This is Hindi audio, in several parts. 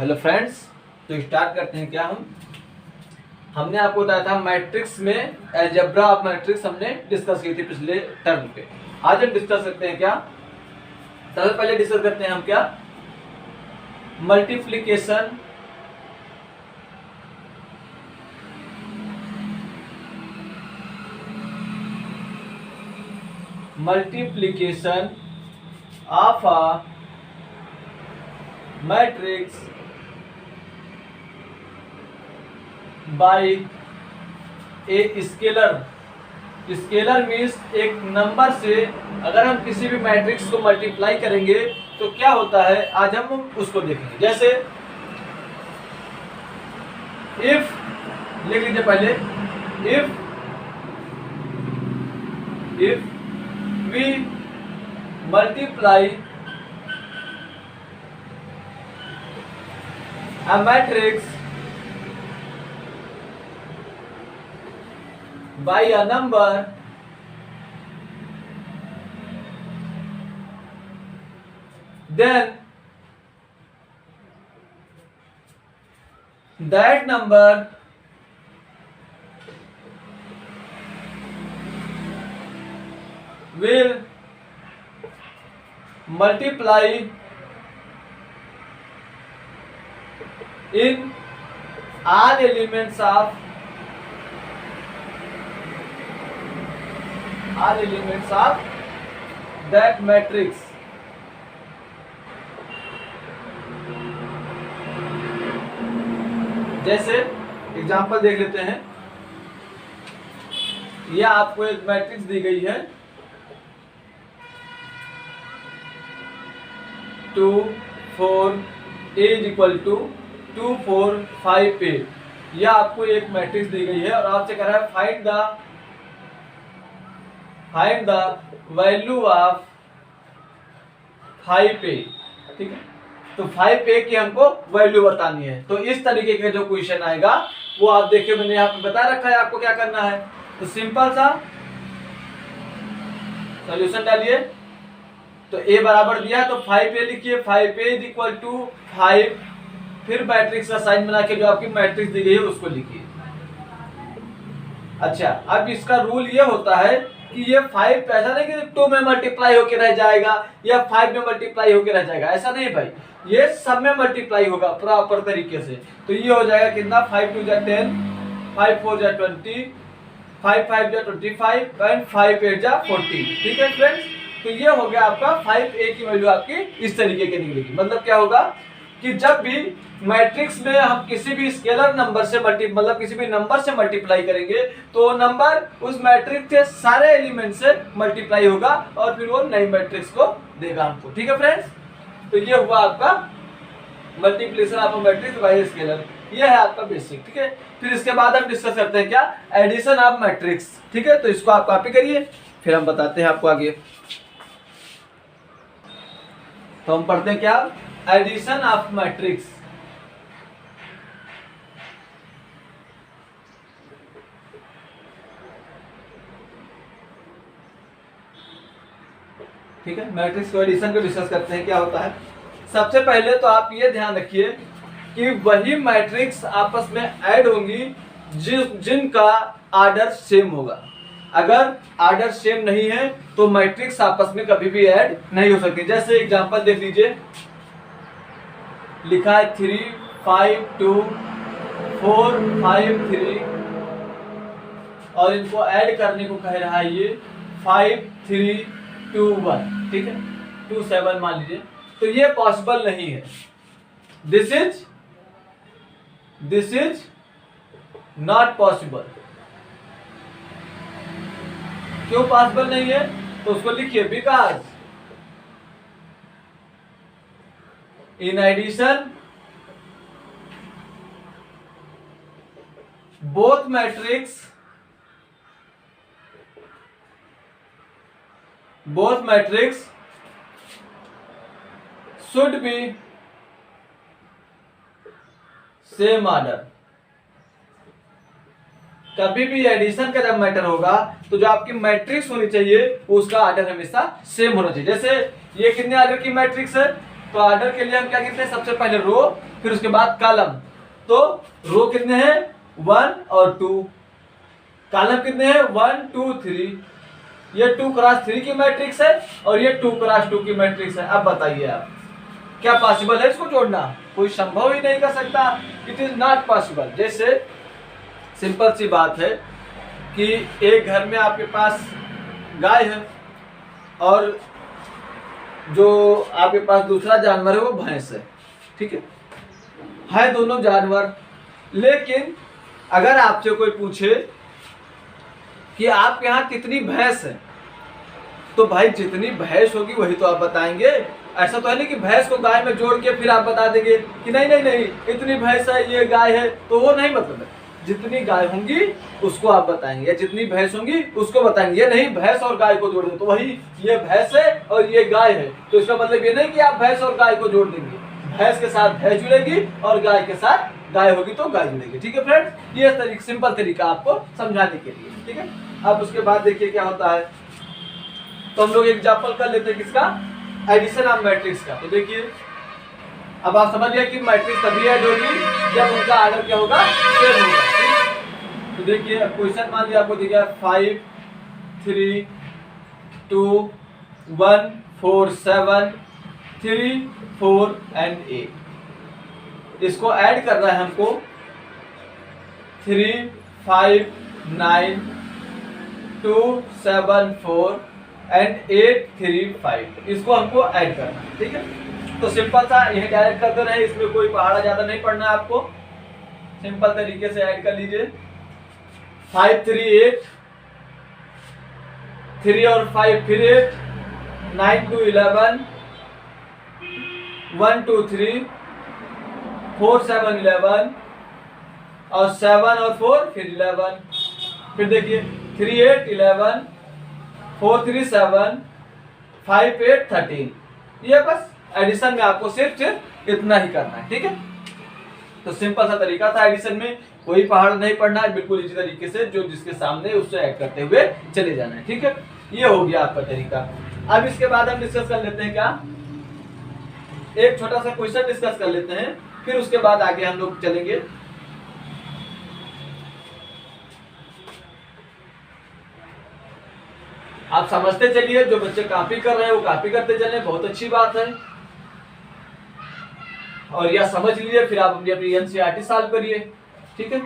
हेलो फ्रेंड्स, तो स्टार्ट करते हैं। क्या हमने आपको बताया था मैट्रिक्स में अलजेब्रा ऑफ मैट्रिक्स हमने डिस्कस की थी पिछले टर्म पे। आज हम डिस्कस करते हैं क्या, सबसे पहले डिस्कस करते हैं हम क्या, multiplication of a matrix bye a scalar. Scalar means एक नंबर से अगर हम किसी भी मैट्रिक्स को मल्टीप्लाई करेंगे तो क्या होता है, आज हम उसको देखेंगे। जैसे इफ, लिख लीजिए पहले, if we multiply a matrix by a number, then that number will multiply in all elements of that matrix। जैसे एग्जांपल देख लेते हैं। यह आपको एक मैट्रिक्स दी गई है 2 4 a इज इक्वल टू 2 4 5 8। यह आपको एक मैट्रिक्स दी गई है और आपसे कह रहा है find the value of 5a। ठीक है, तो 5a की हमको वैल्यू बतानी है। तो इस तरीके का जो क्वेश्चन आएगा वो आप देखिए, मैंने यहाँ पे बता रखा है आपको क्या करना है। तो सिंपल सा सॉल्यूशन डालिए। तो a बराबर दिया तो 5a लिखिए, 5a इज इक्वल टू 5, फिर मैट्रिक्स का साइन बना के जो आपकी मैट्रिक्स दी गई है उसको लिखिए। अच्छा, अब इसका रूल ये होता है कि ये 5 ऐसा नहीं कि 2 में मल्टीप्लाई होके रह जाएगा या 5 में मल्टीप्लाई होके रह जाएगा, ऐसा नहीं भाई, ये सब में मल्टीप्लाई होगा प्रॉपर तरीके से। तो ये हो जाएगा कितना, 5 2 जा 10, 5 4 जा 20, 5 5 जा 25 एंड 5 8 जा 40। ठीक है फ्रेंड्स, तो ये हो गया आपका 5a की वैल्यू आपकी इस तरीके की निकलेगी। मतलब क्या होगा कि जब भी मैट्रिक्स में हम किसी भी स्केलर नंबर से किसी भी नंबर से मल्टीप्लाई करेंगे तो नंबर उस मैट्रिक्स के सारे एलिमेंट से मल्टीप्लाई होगा और फिर वो नई मैट्रिक्स को देगा हमको। ठीक है फ्रेंड्स, तो ये हुआ आपका multiplication of matrix bye scalar, ये है आपका बेसिक। ठीक है, फिर इसके बाद हम डिस्कस करते हैं क्या, एडिशन ऑफ मैट्रिक्स। ठीक है, तो इसको आप कॉपी करिए, फिर हम बताते हैं आपको आगे। तो हम पढ़ते हैं क्या, एडिशन ऑफ मैट्रिक्स। ठीक है, मैट्रिक्स को एडिशन को डिस्कस करते हैं क्या होता है। सबसे पहले तो आप ये ध्यान रखिए कि वही मैट्रिक्स आपस में ऐड होंगी जिनका आर्डर सेम होगा। अगर आर्डर सेम नहीं है तो मैट्रिक्स आपस में कभी भी ऐड नहीं हो सकती। जैसे एग्जांपल देख लीजिए, लिखा है 3 5 2 4 5 3 और इनको ऐड करने को कह रहा है ये 5 3 2 1। ठीक है, 2 7 मान लीजिए, तो ये पॉसिबल नहीं है। This is not possible. क्यों पॉसिबल नहीं है, तो उसको लिखिए, because in addition both matrix should be same order. कभी भी एडिशन का जब मैटर होगा तो जो आपकी मैट्रिक्स होनी चाहिए उसका ऑर्डर हमेशा सेम होना चाहिए। जैसे ये कितने ऑर्डर की मैट्रिक्स है, तो ऑर्डर के लिए हम क्या कहते हैं, सबसे पहले रो, फिर उसके बाद कॉलम। तो रो कितने हैं, 1 और 2, कॉलम कितने हैं, 1 2 3। ये 2 क्रॉस 3 की मैट्रिक्स है और ये 2 क्रॉस 2 की मैट्रिक्स है। अब बताइए आप, क्या पॉसिबल है इसको जोड़ना? कोई संभव ही नहीं कर सकता, इट इज नॉट पॉसिबल। जैसे सिंपल सी बात है कि एक घर में आपके पास गाय है और जो आपके पास दूसरा जानवर है वो भैंस है, ठीक है दोनों जानवर। लेकिन अगर आपसे कोई पूछे कि आपके यहाँ कितनी भैंस है, तो भाई जितनी भैंस होगी वही तो आप बताएंगे। ऐसा तो है नहीं कि भैंस को गाय में जोड़ के फिर आप बता देंगे कि नहीं नहीं नहीं इतनी भैंस है, ये गाय है, तो वो नहीं मतलब है। जितनी गाय होंगी उसको आप बताएंगे, या जितनी भैंस होंगी उसको बताएंगे। ये नहीं भैंस और गाय को जोड़ दें तो वही ये भैंस है और ये गाय है, तो इसका मतलब ये नहीं कि आप भैंस और गाय को जोड़ देंगे। भैंस के साथ भैंस जुड़ेगी और गाय के साथ गाय होगी तो गाय जुड़ेगी। ठीक है फ्रेंड्स, ये सिंपल तरीका आपको समझाने के लिए, ठीक है। अब उसके बाद देखिए क्या होता है, तो हम लोग एग्जाम्पल कर लेते हैं किसका, एडिशन ऑफ मैट्रिक्स का। तो देखिए अब आप समझ गए कि मैट्रिक्स तभी ऐड होगी जब उनका ऑर्डर क्या होगा, सेम होगा। तो देखिए क्वेश्चन मान लिया आपको दिया 5 3 2 1 4 7 3 4 एंड 8। इसको ऐड करना है हमको 3 5 9 2 7 4 एंड 8 3 5। इसको हमको ऐड करना है, ठीक है। तो सिंपल सा यह डायरेक्ट कर दे रहे हैं, इसमें कोई पहाड़ा ज्यादा नहीं पढ़ना है आपको, सिंपल तरीके से ऐड कर लीजिए। 5 3 8, 3 और 5 फिर 8, 9 2 11, 1 2 3, 4 7 11 और 7 और 4 फिर 11। फिर देखिए 3 8 11, 4 3 7, 5 8 13। ये बस एडिशन में आपको सिर्फ इतना ही करना है, ठीक है। तो सिंपल सा तरीका था, एडिशन में कोई पहाड़ नहीं पढ़ना है, बिल्कुल इसी तरीके से जो जिसके सामने उससे ऐड करते हुए चले जाना है, ठीक है। ये हो गया आपका तरीका। अब इसके बाद हम डिस्कस कर लेते हैं क्या, एक छोटा सा क्वेश्चन डिस्कस कर लेते हैं, फिर उसके बाद आगे हम लोग चलेंगे। आप समझते चलिए, जो बच्चे कॉपी कर रहे हैं वो कॉपी करते चले, बहुत अच्छी बात है। और यह समझ लीजिए, फिर आप अपनी एनसीईआरटी सॉल्व करिए, ठीक है।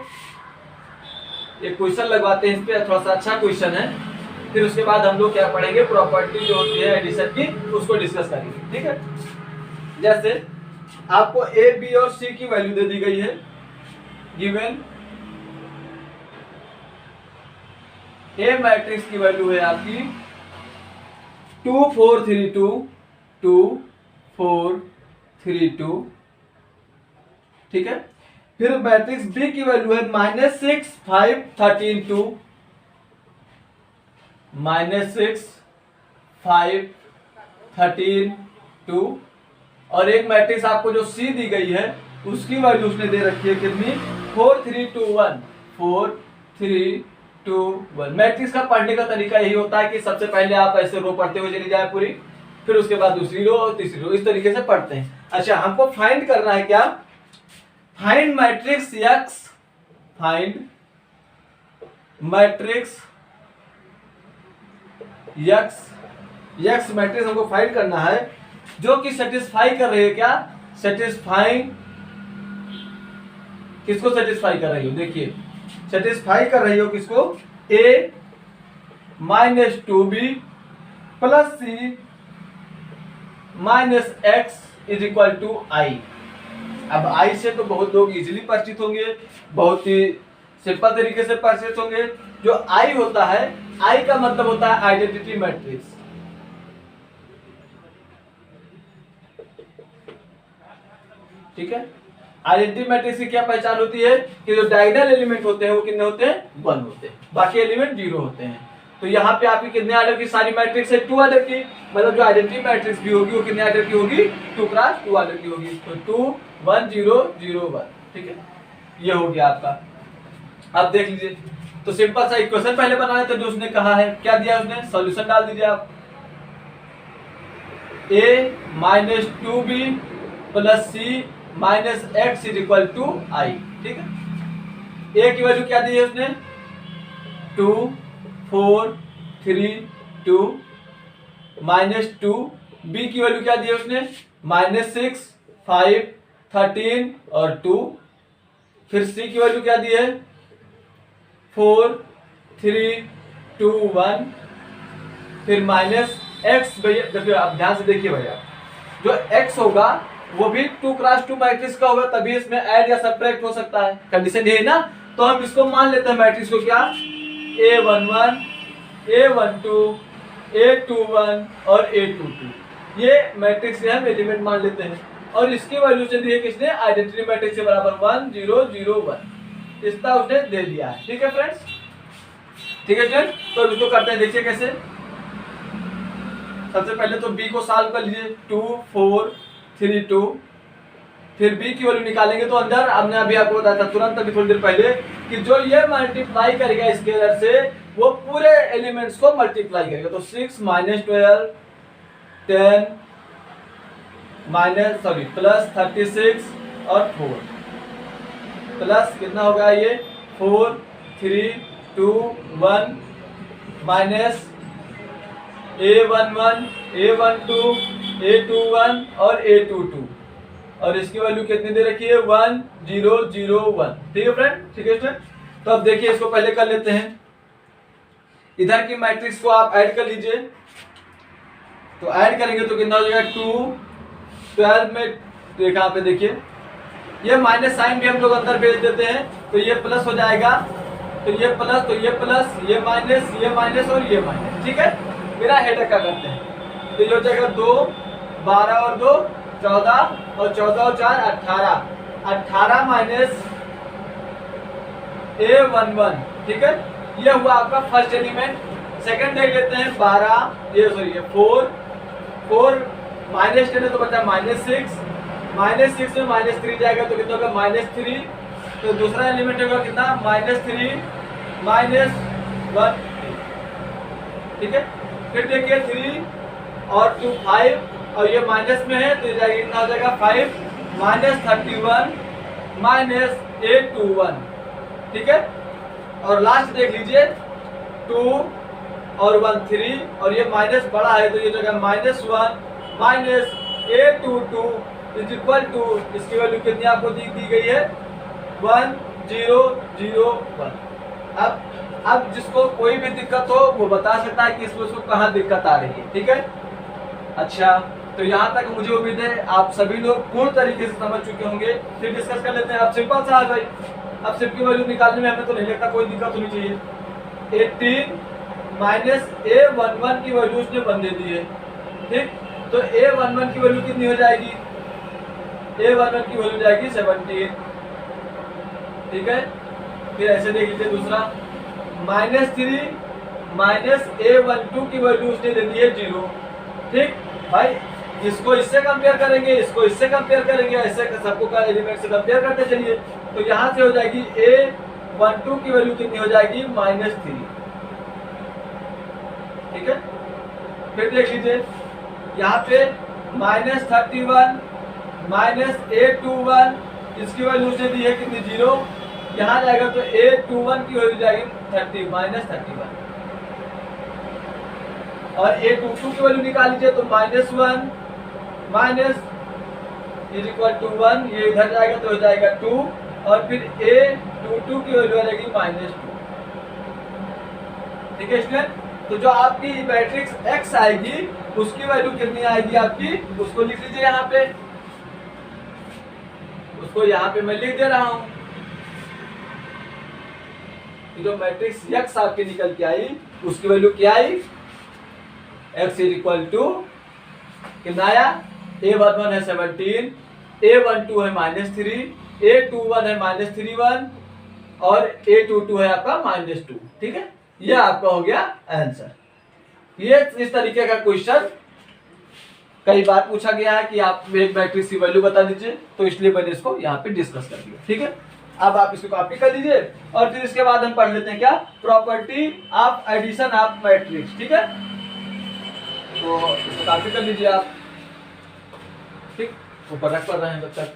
एक क्वेश्चन लगवाते हैं इस पे, थोड़ा सा अच्छा क्वेश्चन है। फिर उसके बाद हम लोग क्या पढ़ेंगे, प्रॉपर्टी जो होती है एडिशन की उसको डिस्कस करेंगे, ठीक है। जैसे आपको ए बी और सी की वैल्यू दे दी गई है, गिवन ए मैट्रिक्स की वैल्यू है आपकी 2 4 3 2 2 4 3 2, ठीक है। फिर मैट्रिक्स बी की वैल्यू है -6 5 13 2, -6 5 13 2। और एक मैट्रिक्स आपको जो सी दी गई है उसकी वैल्यू उसने दे रखी है कितनी, 4 3 2 1 4 3 2 1। मैट्रिक्स का पढ़ने का तरीका यही होता है कि सबसे पहले आप ऐसे रो पढ़ते हुए चली जाए पूरी, फिर उसके बाद दूसरी रो और तीसरी रो, इस तरीके से पढ़ते हैं। अच्छा, हमको फाइंड करना है क्या, find matrix x, find matrix x matrix हमको फाइंड करना है जो कि सेटिस्फाई कर रही है क्या, सेटिस्फाइंग, किसको सेटिस्फाई कर रही हो, देखिए सेटिस्फाई कर रही हो किसको, a - 2b + c - x = i। अब i से तो बहुत लोग इजीली परिचित होंगे, बहुत ही सिंपल तरीके से परिचित होंगे। जो i होता है, i का मतलब होता है आइडेंटिटी मैट्रिक्स, ठीक है। आइडेंटिटी मैट्रिक्स की क्या पहचान होती है कि जो डायगोनल एलिमेंट होते हैं वो कितने होते हैं, 1 होते हैं, बाकी एलिमेंट 0 होते हैं। तो यहाँ पे आपकी कितने आर्डर की सारी मैट्रिक्स है, 2 आर्डर की, मतलब जो आइडेंटिटी मैट्रिक्स भी होगी वो कितने आर्डर की होगी, 2 × 2 आर्डर की होगी। तो 2 1 0 0 1, ठीक है। ये हो गया आपका। अब देख लीजिए, तो सिंपल सा इक्वेशन पहले बनाना था जो उसने कहा है, क्या दिया उसने, सॉल्यूशन डाल दीजिए आप। A minus 2b plus c minus x is equal to i. ठीक है, ए की वैल्यू क्या दी है उसने 2 4 3 2 माइनस 2, बी की वैल्यू क्या दी है उसने माइनस 6 5 13 और 2, फिर सी की वैल्यू क्या दी है 4 3 2 1, फिर माइनस एक्स। भैया देखिए, आप ध्यान से देखिए भैया, जो एक्स होगा वो भी 2 क्रॉस 2 मैट्रिक्स का होगा, तभी इसमें ऐड या सब्ट्रैक्ट हो सकता है, कंडीशन ये है ना। तो हम इसको मान लेते हैं मैट्रिक्स को क्या A11 A12 A21 और A22, ये मैट्रिक्स से हम एलिमेंट मान लेते हैं। और इसकी वैल्यू से दी है किसने आइडेंटिटी मैट्रिक्स के बराबर 1 0 0 1, इसका उसने दे दिया है। ठीक है फ्रेंड्स, ठीक है फ्रेंड, तो इसको करते हैं, देखिए कैसे। सबसे पहले तो b को सॉल्व कर लीजिए 2 4 3 2, फिर b की वैल्यू निकालेंगे तो अंदर हमने अभी आपको बताया था तुरंत अभी थोड़ी देर पहले कि जो ये मल्टीप्लाई करेगा स्केलर से वो पूरे एलिमेंट्स को मल्टीप्लाई करेगा। तो 6 माइनस 12 10 माइनस प्लस 36 और 4 प्लस कितना होगा ये 4 3 2 1 माइनस A11 A12 A21 और A22, और इसकी वैल्यू कितनी दे रखी है 1 0 0 1। ठीक है फ्रेंड, ठीक है फ्रेंड। तो अब देखिए इसको पहले कर लेते हैं, इधर की मैट्रिक्स को आप ऐड कर लीजिए। तो ऐड करेंगे तो कितना हो जाएगा 2 12 में, यहाँ पे देखिए ये माइनस साइन भी हम लोग अंदर भेज देते हैं, तो ये प्लस हो जाएगा, तो ये प्लस तो ये प्लस, ये माइनस और ये माइनस। ठीक है, मेरा हेडर का करते हैं, तो ये हो जाएगा 2 12 और 2 14 और 14 और 4 18 18 माइनस A11। ठीक है, ये हुआ आपका फर्स्ट एलिमेंट। सेकंड देख लेते हैं 12 ये 4 माइनस 10 है तो बचा -6, -6 में -3 जाएगा तो कितना होगा -3, तो दूसरा एलिमेंट होगा कितना -3 -1। ठीक है, फिर देखिए 3 और 2 5 और ये माइनस में है तो जाएगा कितना हो जाएगा 5 -31 -A21। ठीक है, और लास्ट देख लीजिए 2 और 1 3 और ये माइनस बड़ा है तो ये जगह -1 -A22 इज इक्वल टू, इसकी वैल्यू कितनी आपको दी गई है 1 0 0 1। अब जिसको कोई भी दिक्कत हो वो बता सकता है कि इसमें उसको कहाँ दिक्कत आ रही है। ठीक है, अच्छा तो यहाँ तक मुझे उम्मीद है आप सभी लोग पूर्ण तरीके से समझ चुके होंगे। फिर डिस्कस कर लेते हैं। अब सिंपल सा है भाई, अब सिर्फ की वैल्यू निकालने में हमें तो नहीं लगता कोई दिक्कत होनी चाहिए। 18 माइनस A11 की वैल्यू उसने 1 दे दी है। ठीक, तो A11 की वैल्यू कितनी हो जाएगी, A11 की वैल्यू जाएगी 17। ठीक है, फिर ऐसे देख लीजिए दूसरा -3 माइनस A12 की वैल्यू उसने दे दी है 0। ठीक भाई, इसको इससे कंपेयर करेंगे, इसको इससे कंपेयर करेंगे, ऐसे सबको का एलिमेंट से कंपेयर करते चलिए। तो यहाँ से हो जाएगी A12 की वैल्यू कितनी हो जाएगी -3। ठीक है, फिर देख लीजिए यहाँ पे -31 -A21 इसकी वैल्यू से दी है कितनी 0, यहाँ जाएगा तो A21 की वैल्यू जाएगी 30 -31 और A22 की वैल्यू निकाल लीजिए तो -1 माइनस इज इक्वल टू 1, ये इधर जाएगा तो हो जाएगा 2 और फिर A22 की वैल्यू आ जाएगी -2। ठीक है स्टूडेंट, तो जो आपकी मैट्रिक्स X आएगी उसकी वैल्यू कितनी आएगी आपकी, उसको लिख लीजिए यहाँ पे, उसको यहाँ पे मैं लिख दे रहा हूँ। जो मैट्रिक्स X आपकी निकल के आई उसकी वैल्यू क्या आई, X इज इक्वल टू कितना आया, A11 है 17, A12 है -3, A21 है -31 और A22 है आपका -2। ठीक है, ये आपका हो गया आंसर। ये इस तरीके का क्वेश्चन कई बार पूछा गया है कि आप एक मैट्रिक्स की वैल्यू बता दीजिए, तो इसलिए मैंने इसको यहाँ पे डिस्कस कर दिया। ठीक है, अब आप इसको कॉपी कर लीजिए और फिर इसके बाद हम पढ़ लेते हैं क्या, property of addition of matrix. ठीक है, तो इसको कॉपी कर लीजिए आप। ठीक, ऊपर रख पड़ रहे हैं तब तक।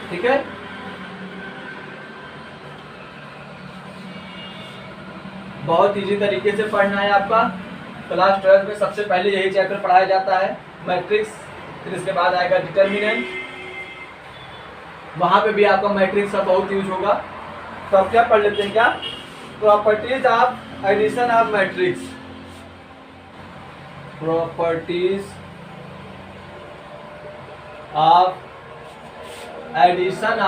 ठीक है, बहुत इजी तरीके से पढ़ना है आपका। क्लास 12 में सबसे पहले यही चैप्टर पढ़ाया जाता है, मैट्रिक्स। फिर इसके बाद आएगा डिटर्मिनेंट, वहां पे भी आपका मैट्रिक्स का बहुत यूज होगा। तो आप क्या पढ़ लेते हैं, क्या properties of addition of matrix, properties of addition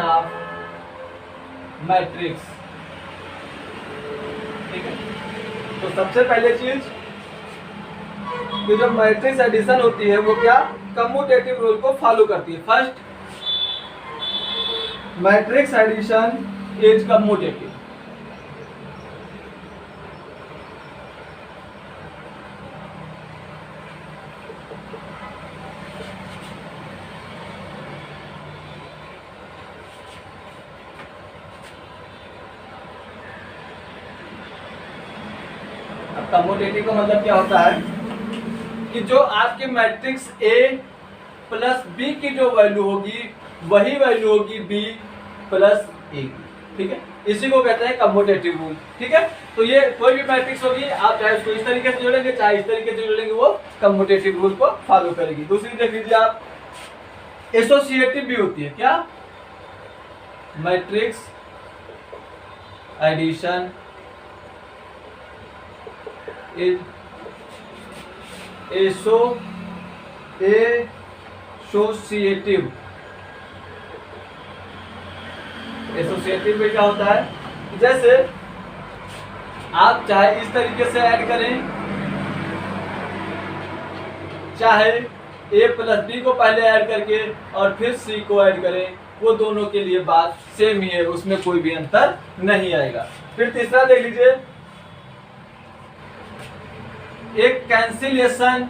of matrix. ठीक है, तो सबसे पहले चीज कि जो मैट्रिक्स एडिशन होती है वो क्या कम्यूटेटिव रूल को फॉलो करती है। First, matrix addition is commutative. Commutative का मतलब क्या होता है कि जो आपके मैट्रिक्स A प्लस B की जो वैल्यू होगी वही वैल्यू होगी B प्लस A की। ठीक है, इसी को कहते हैं कम्यूटेटिव रूल। ठीक है, तो ये कोई भी मैट्रिक्स होगी, आप चाहे उसको इस तरीके से जोड़ेंगे चाहे इस तरीके से जोड़ेंगे, वो कम्यूटेटिव रूल को फॉलो करेगी। दूसरी देख लीजिए आप, एसोसिएटिव भी होती है। क्या, मैट्रिक्स एडिशन एसोसिएटिव में क्या होता है, जैसे आप चाहे इस तरीके से ऐड करें, चाहे A प्लस B को पहले ऐड करके और फिर C को ऐड करें, वो दोनों के लिए बात सेम ही है, उसमें कोई भी अंतर नहीं आएगा। फिर तीसरा देख लीजिए, एक cancellation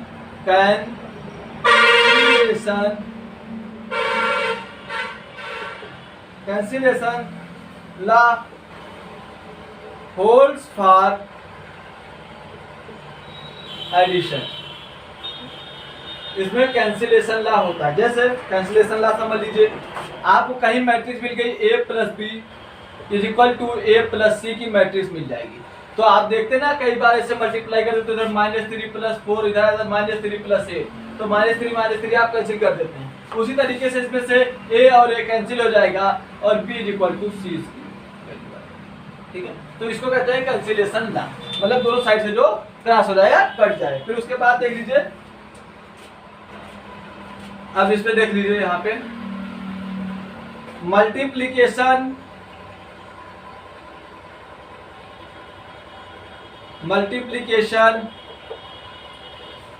law holds for addition. इसमें कैंसिलेशन लॉ होता है। जैसे कैंसिलेशन लॉ समझ लीजिए, आपको कहीं मैट्रिक्स मिल गई A plus b is equal to A plus c की मैट्रिक्स मिल जाएगी। तो आप देखते ना कई बार ऐसे मल्टीप्लाई करते तो इधर -3 + 4, इधर -3 + 8, तो -3 आप कैंसिल कर देते हैं। उसी तरीके से इसमें से A और A कैंसिल हो जाएगा और B = C। ठीक है, तो इसको कहते हैं कैंसिलेशन लॉ, मतलब दोनों साइड से जो क्रॉस हो जाएगा कट जाए। फिर उसके बाद देख लीजिए, अब इस पे देख लीजिए, यहाँ पे multiplication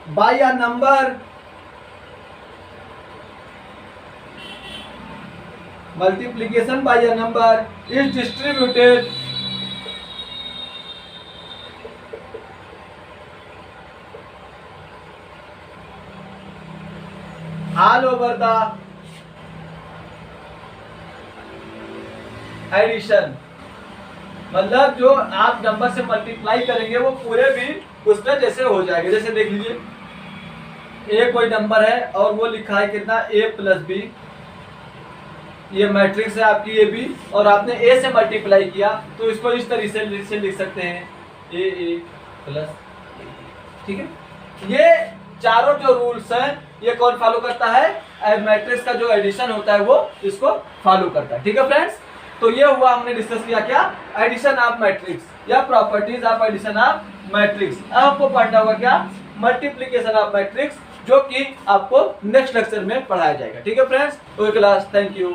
by a number, multiplication by a number is distributed all over the addition. मतलब जो आप नंबर से मल्टीप्लाई करेंगे वो पूरे भी उसमें जैसे हो जाएंगे। जैसे देख लीजिए, A कोई नंबर है और वो लिखा है कितना A प्लस बी, ये मैट्रिक्स है आपकी A B, और आपने A से मल्टीप्लाई किया तो इसको इस तरीके से लिख सकते हैं A प्लस। ठीक है, ये चारों जो रूल्स हैं ये कौन फॉलो करता है, मैट्रिक्स का जो एडिशन होता है वो इसको फॉलो करता है। ठीक है फ्रेंड्स, तो ये हुआ, हमने डिस्कस किया क्या, एडिशन ऑफ मैट्रिक्स या properties of addition of matrix. अब आपको पढ़ना होगा क्या, मल्टीप्लिकेशन ऑफ मैट्रिक्स, जो कि आपको नेक्स्ट लेक्चर में पढ़ाया जाएगा। ठीक है friends, okay class, thank you.